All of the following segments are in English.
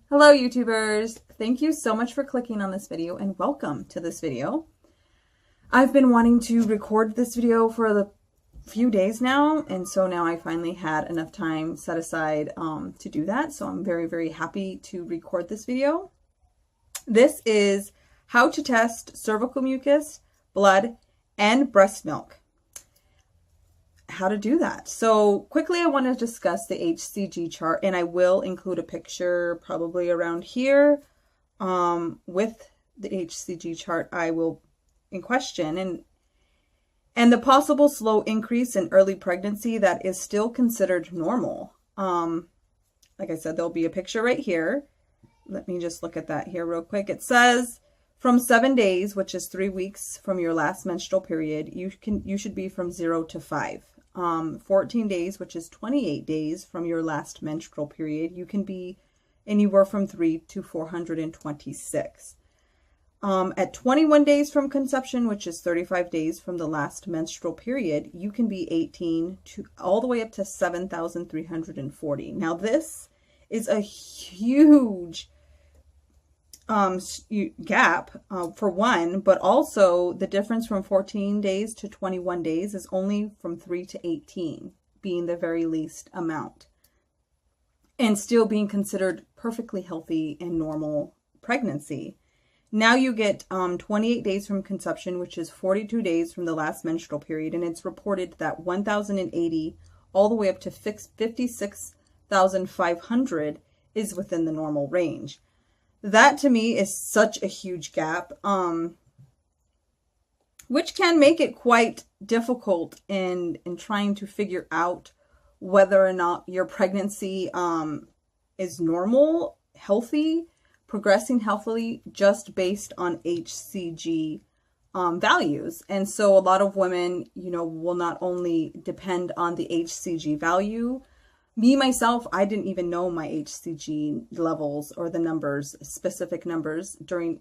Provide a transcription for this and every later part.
Hello YouTubers! Thank you so much for clicking on this video and welcome to this video. I've been wanting to record this video for a few days now, and so now I finally had enough time set aside to do that. So I'm very happy to record this video. This is how to test cervical mucus, blood, and breast milk. How to do that. So quickly, I want to discuss the HCG chart, and I will include a picture probably around here with the HCG chart I will in question, and the possible slow increase in early pregnancy that is still considered normal. Like I said, there'll be a picture right here. Let me just look at that here real quick. It says from 7 days, which is 3 weeks from your last menstrual period, you should be from 0 to 5. 14 days, which is 28 days from your last menstrual period, you can be anywhere from 3 to 426. At 21 days from conception, which is 35 days from the last menstrual period, you can be 18 to all the way up to 7,340. Now this is a huge gap for one, but also the difference from 14 days to 21 days is only from 3 to 18 being the very least amount, and still being considered perfectly healthy and normal pregnancy. Now you get 28 days from conception, which is 42 days from the last menstrual period, and it's reported that 1,080 all the way up to 56,500 is within the normal range. That to me is such a huge gap, which can make it quite difficult in trying to figure out whether or not your pregnancy is normal, healthy, progressing healthily, just based on HCG values. And so a lot of women, will not only depend on the HCG value. Me, myself, I didn't even know my HCG levels or the numbers, specific numbers during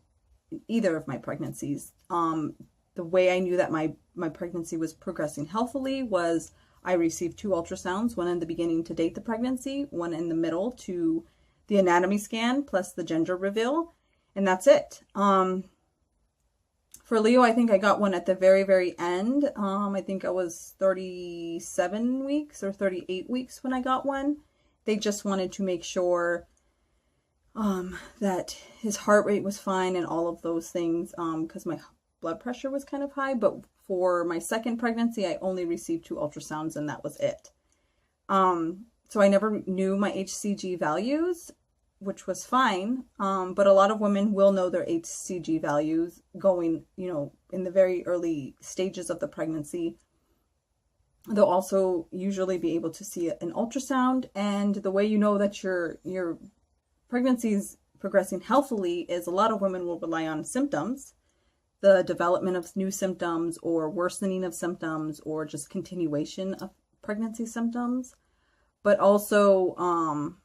either of my pregnancies. The way I knew that my pregnancy was progressing healthily was I received 2 ultrasounds, one in the beginning to date the pregnancy, one in the middle to the anatomy scan, plus the gender reveal, and that's it. For Leo, I think I got one at the very end. I think I was 37 weeks or 38 weeks when I got one. They just wanted to make sure that his heart rate was fine and all of those things, because my blood pressure was kind of high. But for my second pregnancy, I only received 2 ultrasounds and that was it. So I never knew my HCG values, which was fine. But a lot of women will know their HCG values going, in the very early stages of the pregnancy. They'll also usually be able to see an ultrasound. And the way you know that your pregnancy is progressing healthily is a lot of women will rely on symptoms, the development of new symptoms or worsening of symptoms or just continuation of pregnancy symptoms. But also,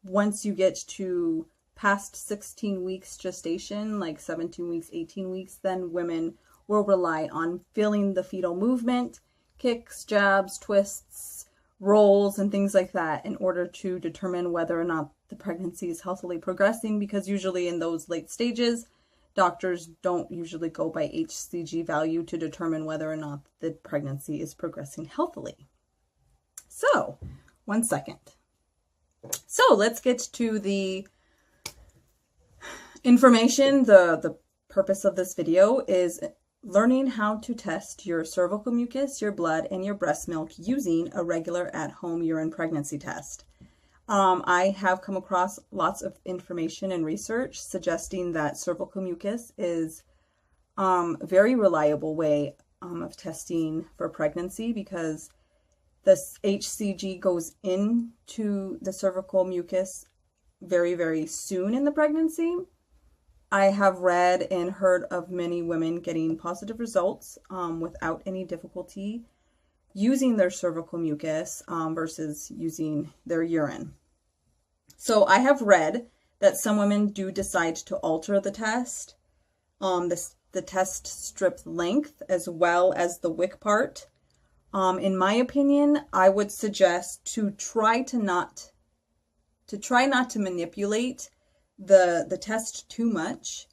once you get to past 16 weeks gestation, like 17 weeks, 18 weeks, then women will rely on feeling the fetal movement, kicks, jabs, twists, rolls, and things like that in order to determine whether or not the pregnancy is healthily progressing, because usually in those late stages, doctors don't usually go by HCG value to determine whether or not the pregnancy is progressing healthily. So, one second. So let's get to the information. The purpose of this video is learning how to test your cervical mucus, your blood, and your breast milk using a regular at-home urine pregnancy test. I have come across lots of information and research suggesting that cervical mucus is a very reliable way of testing for pregnancy, because this HCG goes into the cervical mucus very soon in the pregnancy. I have read and heard of many women getting positive results without any difficulty using their cervical mucus versus using their urine. So I have read that some women do decide to alter the test, the test strip length as well as the wick part. In my opinion, I would suggest to try to not try not to manipulate the test too much.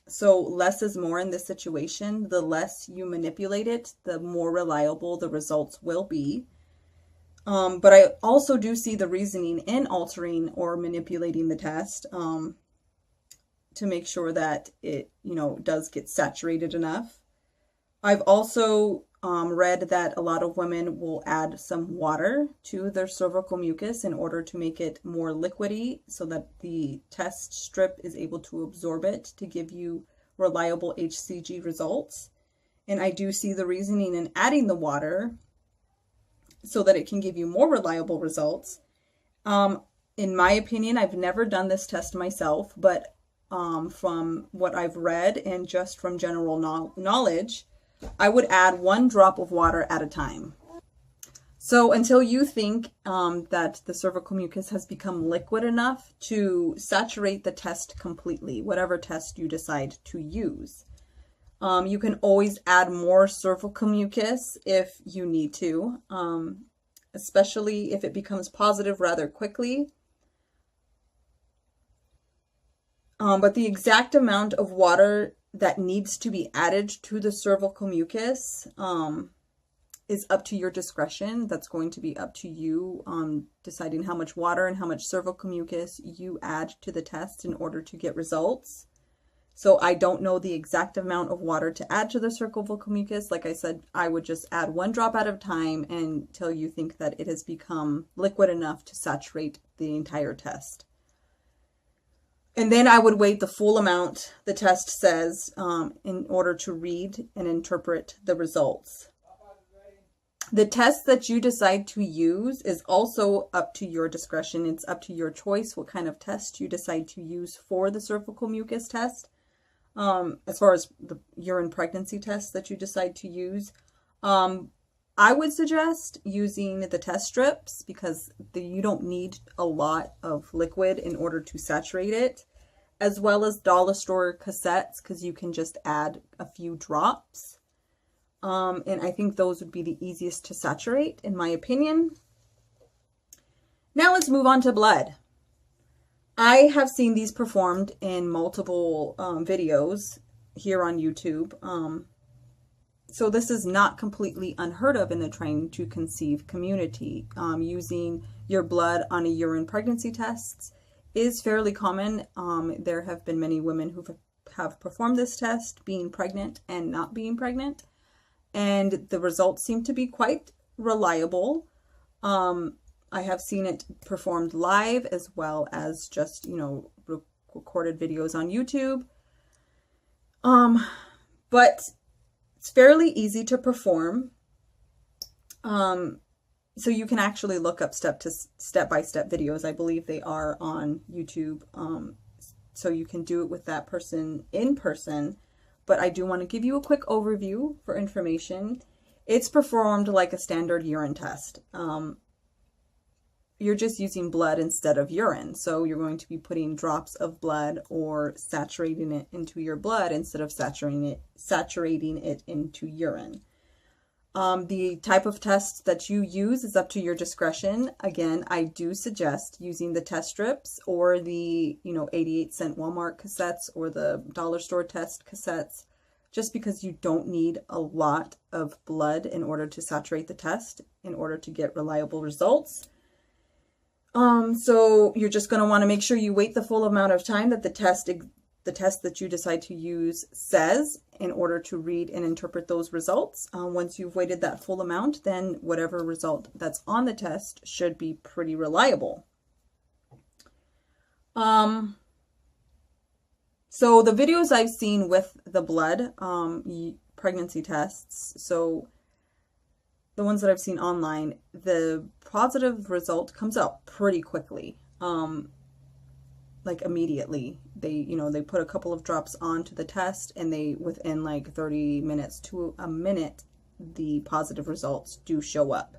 So less is more in this situation. The less you manipulate it, the more reliable the results will be. But I also do see the reasoning in altering or manipulating the test to make sure that it, does get saturated enough. I've also read that a lot of women will add some water to their cervical mucus in order to make it more liquidy so that the test strip is able to absorb it to give you reliable HCG results. And I do see the reasoning in adding the water so that it can give you more reliable results. In my opinion, I've never done this test myself, but from what I've read and just from general knowledge, I would add 1 drop of water at a time. So until you think that the cervical mucus has become liquid enough to saturate the test completely, whatever test you decide to use. You can always add more cervical mucus if you need to, especially if it becomes positive rather quickly. But the exact amount of water that needs to be added to the cervical mucus is up to your discretion. That's going to be up to you deciding how much water and how much cervical mucus you add to the test in order to get results. So I don't know the exact amount of water to add to the cervical mucus. Like I said, I would just add 1 drop at a time until you think that it has become liquid enough to saturate the entire test. And then I would wait the full amount the test says in order to read and interpret the results. The test that you decide to use is also up to your discretion. It's up to your choice what kind of test you decide to use for the cervical mucus test. As far as the urine pregnancy test that you decide to use, I would suggest using the test strips because you don't need a lot of liquid in order to saturate it, as well as dollar store cassettes because you can just add a few drops. And I think those would be the easiest to saturate, in my opinion. Now let's move on to blood. I have seen these performed in multiple videos here on YouTube. So this is not completely unheard of in the trying to conceive community. Using your blood on a urine pregnancy test is fairly common. There have been many women who have performed this test, being pregnant and not being pregnant. And the results seem to be quite reliable. I have seen it performed live as well as just, recorded videos on YouTube. But it's fairly easy to perform. So you can actually look up step-by-step videos. I believe they are on YouTube. So you can do it with that person in person. But I do want to give you a quick overview for information. It's performed like a standard urine test. You're just using blood instead of urine. So you're going to be putting drops of blood or saturating it into your blood instead of saturating it into urine. The type of test that you use is up to your discretion. Again, I do suggest using the test strips or the 88-cent Walmart cassettes or the dollar store test cassettes, just because you don't need a lot of blood in order to saturate the test in order to get reliable results. So you're just going to want to make sure you wait the full amount of time that the test that you decide to use says in order to read and interpret those results. Once you've waited that full amount, then whatever result that's on the test should be pretty reliable. So the videos I've seen with the blood pregnancy tests, so the ones that I've seen online, the positive result comes out pretty quickly. Like immediately. They put a couple of drops onto the test and within like 30 minutes to a minute, the positive results do show up.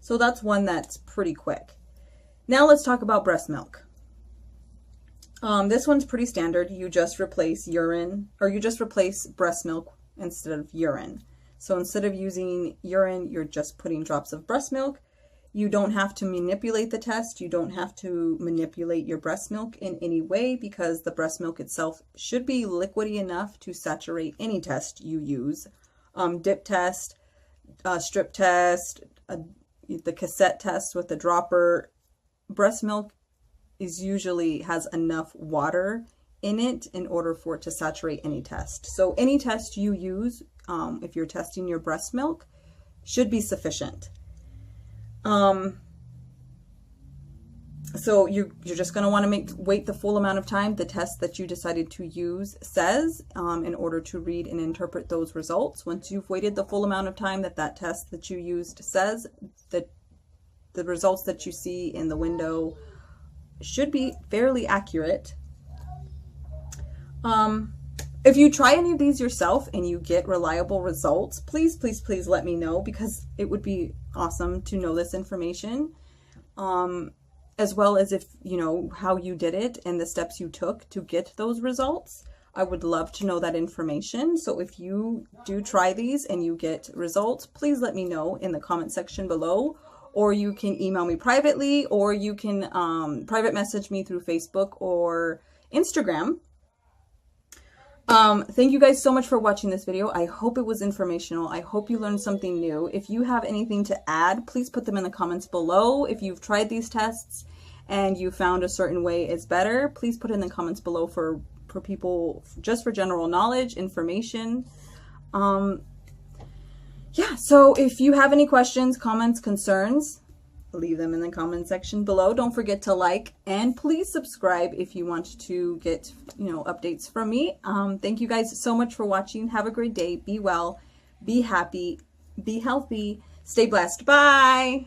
So that's one that's pretty quick. Now let's talk about breast milk. This one's pretty standard. You just replace breast milk instead of urine. So instead of using urine, you're just putting drops of breast milk. You don't have to manipulate the test. You don't have to manipulate your breast milk in any way, because the breast milk itself should be liquidy enough to saturate any test you use. Dip test, strip test, the cassette test with the dropper. Breast milk is usually has enough water in it in order for it to saturate any test. So any test you use, if you're testing your breast milk, should be sufficient. So you're just going to want to wait the full amount of time the test that you decided to use says, in order to read and interpret those results. Once you've waited the full amount of time that test that you used says, that the results that you see in the window should be fairly accurate. If you try any of these yourself and you get reliable results, please, please, please let me know, because it would be awesome to know this information, as well as if you know how you did it and the steps you took to get those results. I would love to know that information. So if you do try these and you get results, please let me know in the comment section below, or you can email me privately, or you can private message me through Facebook or Instagram. Thank you guys so much for watching this video. I hope it was informational. I hope you learned something new. If you have anything to add, please put them in the comments below. If you've tried these tests and you found a certain way is better, please put it in the comments below for people, just for general knowledge, information. Yeah, so if you have any questions, comments, concerns, leave them in the comment section below. Don't forget to like, and please subscribe if you want to get, updates from me. Thank you guys so much for watching. Have a great day. Be well, be happy, be healthy, stay blessed. Bye.